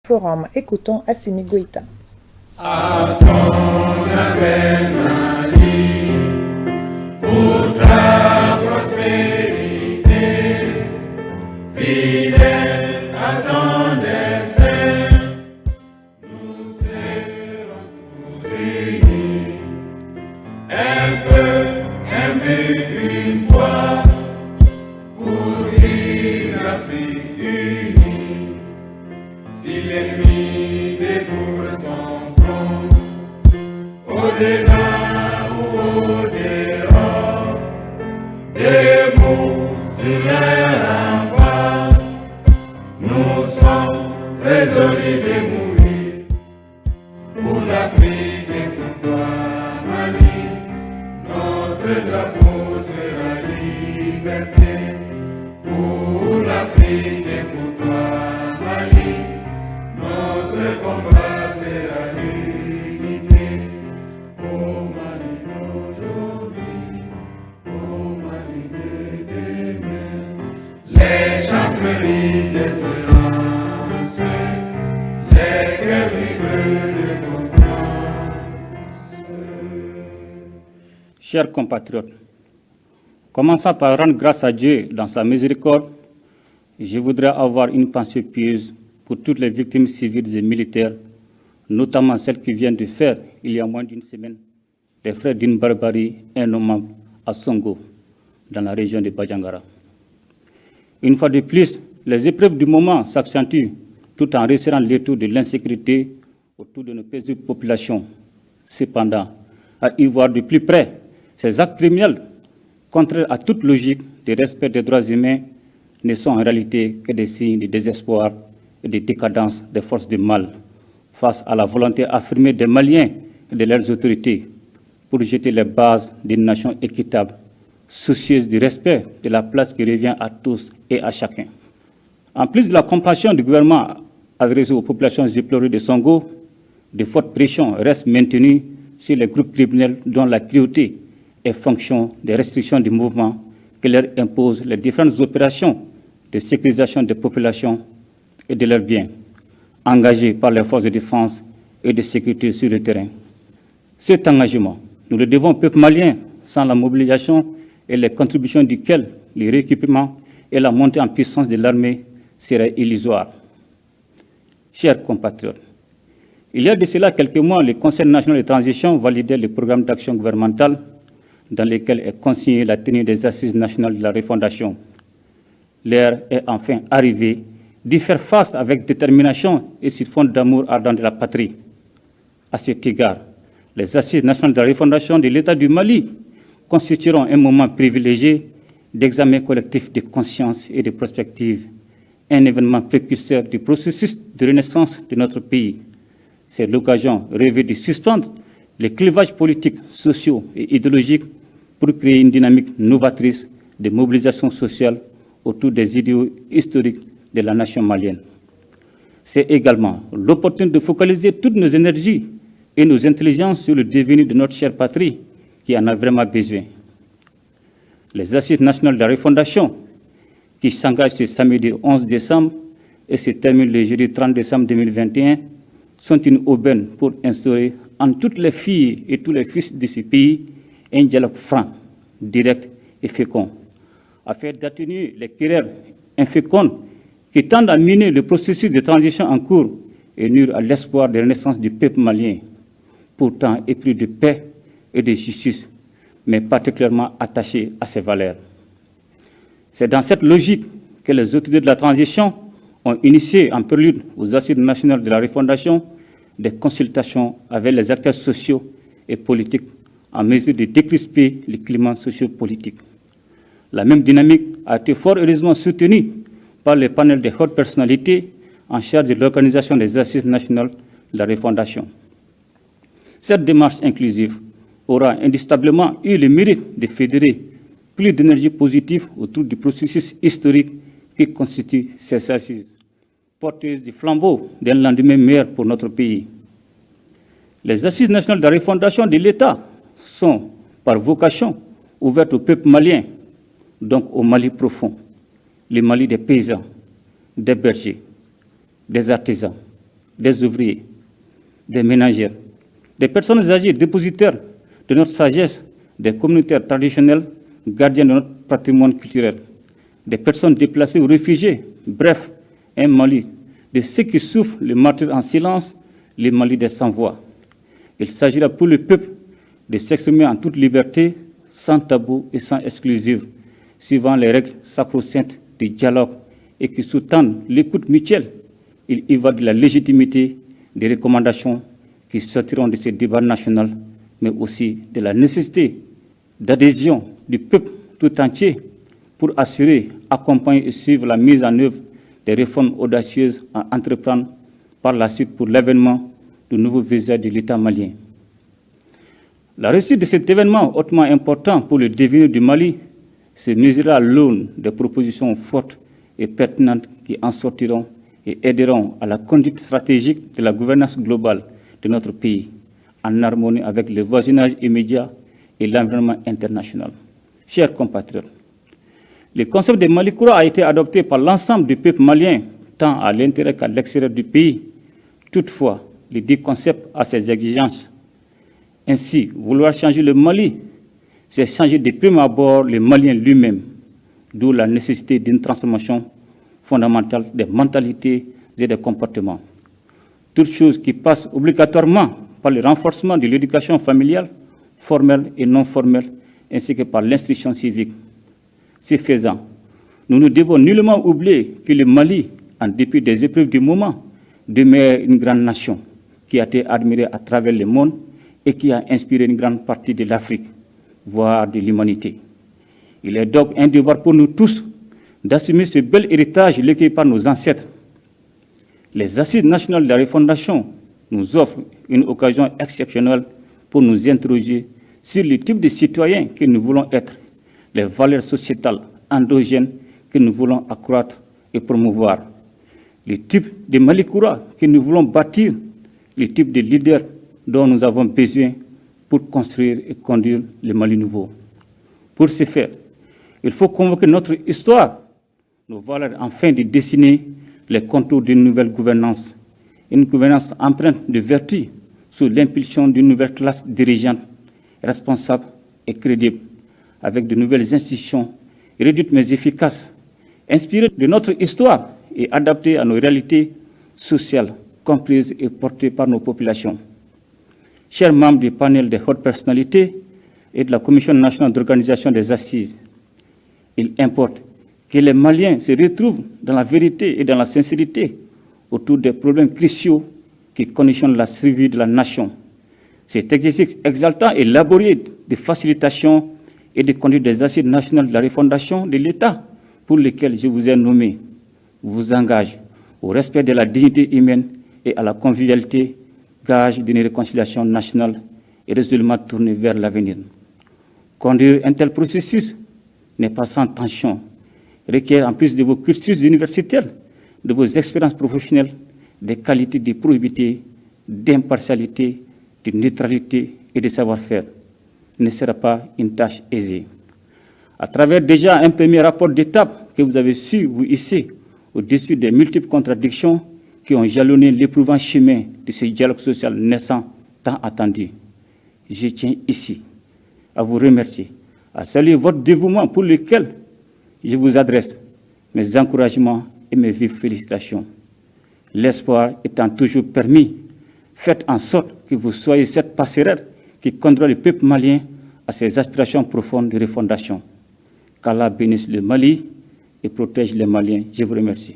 Forum, écoutons Assimi Goïta. À ton appel, Mali, pour ta prospérité, fidèle à ton destin, nous serons tous réunis. Un but, une fois, pour une Afrique unie. Si l'ennemi découvre son front, au-delà ou au-dehors, debout sur les remparts, nous sommes résolus de mourir pour l'Afrique et pour toi, Mali. Notre drapeau sera liberté pour l'Afrique et pour toi, Mali. Notre combat sera l'unité. Au Mali d'aujourd'hui, au Mali de demain, les chants fleurissent d'espérance, les cœurs vibrent de confiance. Chers compatriotes, commençant par rendre grâce à Dieu dans sa miséricorde, je voudrais avoir une pensée pieuse pour toutes les victimes civiles et militaires, notamment celles qui viennent de faire, il y a moins d'une semaine, des frères d'une barbarie innommable à Songo, dans la région de Bajangara. Une fois de plus, les épreuves du moment s'accentuent tout en resserrant l'étau de l'insécurité autour de nos paisibles populations. Cependant, à y voir de plus près, ces actes criminels, contraires à toute logique de respect des droits humains, ne sont en réalité que des signes de désespoir et de décadence des forces du mal face à la volonté affirmée des Maliens et de leurs autorités pour jeter les bases d'une nation équitable, soucieuse du respect de la place qui revient à tous et à chacun. En plus de la compassion du gouvernement adressée aux populations éplorées de Songo, de fortes pressions restent maintenues sur les groupes criminels dont la cruauté est fonction des restrictions du mouvement que leur imposent les différentes opérations de sécurisation des populations et de leurs biens, engagés par les forces de défense et de sécurité sur le terrain. Cet engagement, nous le devons au peuple malien, sans la mobilisation et les contributions duquel le rééquipement et la montée en puissance de l'armée seraient illusoires. Chers compatriotes, il y a de cela quelques mois, le Conseil national de transition validait le programme d'action gouvernemental dans lequel est consignée la tenue des assises nationales de la refondation. L'heure est enfin arrivée d'y faire face avec détermination et sur fond d'amour ardent de la patrie. À cet égard, les assises nationales de la refondation de l'État du Mali constitueront un moment privilégié d'examen collectif de conscience et de prospective, un événement précurseur du processus de renaissance de notre pays. C'est l'occasion rêvée de suspendre les clivages politiques, sociaux et idéologiques pour créer une dynamique novatrice de mobilisation sociale autour des idéaux historiques de la nation malienne. C'est également l'opportunité de focaliser toutes nos énergies et nos intelligences sur le devenir de notre chère patrie qui en a vraiment besoin. Les assises nationales de la refondation, qui s'engagent ce samedi 11 décembre et se terminent le jeudi 30 décembre 2021, sont une aubaine pour instaurer en toutes les filles et tous les fils de ce pays un dialogue franc, direct et fécond, afin d'atténuer les querelles infécondes qui tendent à miner le processus de transition en cours et nuire à l'espoir de renaissance du peuple malien, pourtant épris de paix et de justice, mais particulièrement attaché à ses valeurs. C'est dans cette logique que les autorités de la transition ont initié en prélude aux assises nationales de la refondation des consultations avec les acteurs sociaux et politiques en mesure de décrisper le climat socio-politique. La même dynamique a été fort heureusement soutenue par le panel des hautes personnalités en charge de l'organisation des assises nationales de la refondation. Cette démarche inclusive aura indiscutablement eu le mérite de fédérer plus d'énergie positive autour du processus historique qui constitue ces assises, porteuses du flambeau d'un lendemain meilleur pour notre pays. Les assises nationales de la refondation de l'État sont, par vocation, ouvertes au peuple malien, donc au Mali profond, le Mali des paysans, des bergers, des artisans, des ouvriers, des ménagères, des personnes âgées dépositaires de notre sagesse, des communautaires traditionnels, gardiens de notre patrimoine culturel, des personnes déplacées ou réfugiées, bref, un Mali de ceux qui souffrent le martyre en silence, le Mali des sans-voix. Il s'agira pour le peuple de s'exprimer en toute liberté, sans tabou et sans exclusive, suivant les règles sacro-saintes du dialogue et qui sous-tendent l'écoute mutuelle. Il y va de la légitimité des recommandations qui sortiront de ce débat national, mais aussi de la nécessité d'adhésion du peuple tout entier pour assurer, accompagner et suivre la mise en œuvre des réformes audacieuses à entreprendre par la suite pour l'avènement du nouveau visage de l'État malien. La réussite de cet événement hautement important pour le devenir du Mali se mesurera à l'aune des propositions fortes et pertinentes qui en sortiront et aideront à la conduite stratégique de la gouvernance globale de notre pays, en harmonie avec le voisinage immédiat et l'environnement international. Chers compatriotes, le concept de Mali Koura a été adopté par l'ensemble du peuple malien, tant à l'intérieur qu'à l'extérieur du pays. Toutefois, le dit concept a ses exigences. Ainsi, vouloir changer le Mali, c'est changer de prime abord le Malien lui-même, d'où la nécessité d'une transformation fondamentale des mentalités et des comportements. Toute chose qui passe obligatoirement par le renforcement de l'éducation familiale, formelle et non formelle, ainsi que par l'instruction civique. Ce faisant, nous ne devons nullement oublier que le Mali, en dépit des épreuves du moment, demeure une grande nation qui a été admirée à travers le monde et qui a inspiré une grande partie de l'Afrique, voire de l'humanité. Il est donc un devoir pour nous tous d'assumer ce bel héritage légué par nos ancêtres. Les Assises nationales de la refondation nous offrent une occasion exceptionnelle pour nous interroger sur le type de citoyens que nous voulons être, les valeurs sociétales endogènes que nous voulons accroître et promouvoir, le type de Mali Koura que nous voulons bâtir, le type de leader dont nous avons besoin pour construire et conduire le Mali nouveau. Pour ce faire, il faut convoquer notre histoire, nos valeurs, afin de dessiner les contours d'une nouvelle gouvernance, une gouvernance empreinte de vertu sous l'impulsion d'une nouvelle classe dirigeante, responsable et crédible, avec de nouvelles institutions réduites mais efficaces, inspirées de notre histoire et adaptées à nos réalités sociales, comprises et portées par nos populations. Chers membres du panel des hautes personnalités et de la Commission nationale d'organisation des assises, il importe que les Maliens se retrouvent dans la vérité et dans la sincérité autour des problèmes cruciaux qui conditionnent la survie de la nation. Cet exercice exaltant et laborieux de facilitation et de conduite des assises nationales de la refondation de l'État, pour lesquelles je vous ai nommé, vous engage au respect de la dignité humaine et à la convivialité, gage d'une réconciliation nationale et résolument tournée vers l'avenir. Conduire un tel processus n'est pas sans tension, requiert en plus de vos cursus universitaires, de vos expériences professionnelles, des qualités de probité, d'impartialité, de neutralité et de savoir-faire. Ne sera pas une tâche aisée. À travers déjà un premier rapport d'étape que vous avez su vous hisser au-dessus des multiples contradictions qui ont jalonné l'éprouvant chemin de ce dialogue social naissant tant attendu, je tiens ici à vous remercier, à saluer votre dévouement pour lequel je vous adresse mes encouragements et mes vives félicitations. L'espoir étant toujours permis, faites en sorte que vous soyez cette passerelle qui conduira le peuple malien à ses aspirations profondes de refondation. Qu'Allah bénisse le Mali et protège les Maliens. Je vous remercie.